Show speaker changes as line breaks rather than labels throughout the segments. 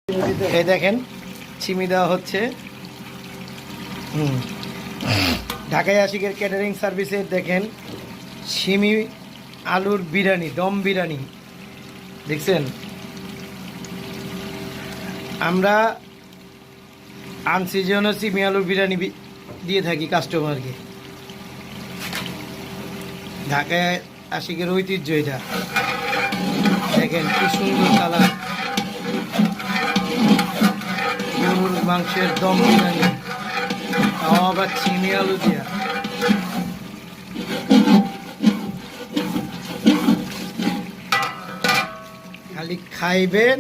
এই দেখেন চিমি দেওয়া হচ্ছে। ঢাকায় আশিকের ক্যাটারিং সার্ভিসে দেখেন সিমি আলুর বিরিয়ানি, দম বিরিয়ানি দেখছেন। আমরা আনসিজনও সিমি আলুর বিরিয়ানি দিয়ে থাকি কাস্টমারকে। ঢাকায় আশিকের ঐতিহ্য এটা। দেখেন কি সুন্দর কালার, গরুর মাংসের দম বিরিয়ানি, তাও আবার চিনি আলু দিয়া। খালি খাইবেন।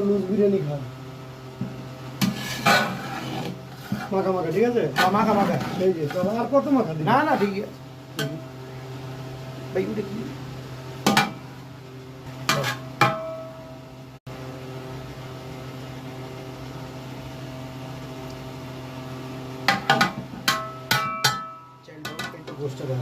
লুজ বিরিয়ানি খান, মাখা মাখা, ঠিক আছে?
মাখা মাখা
এই যে আর কত মাখা দিন?
না না ঠিক আছে ভাই। উঠে
গোষ্ঠটা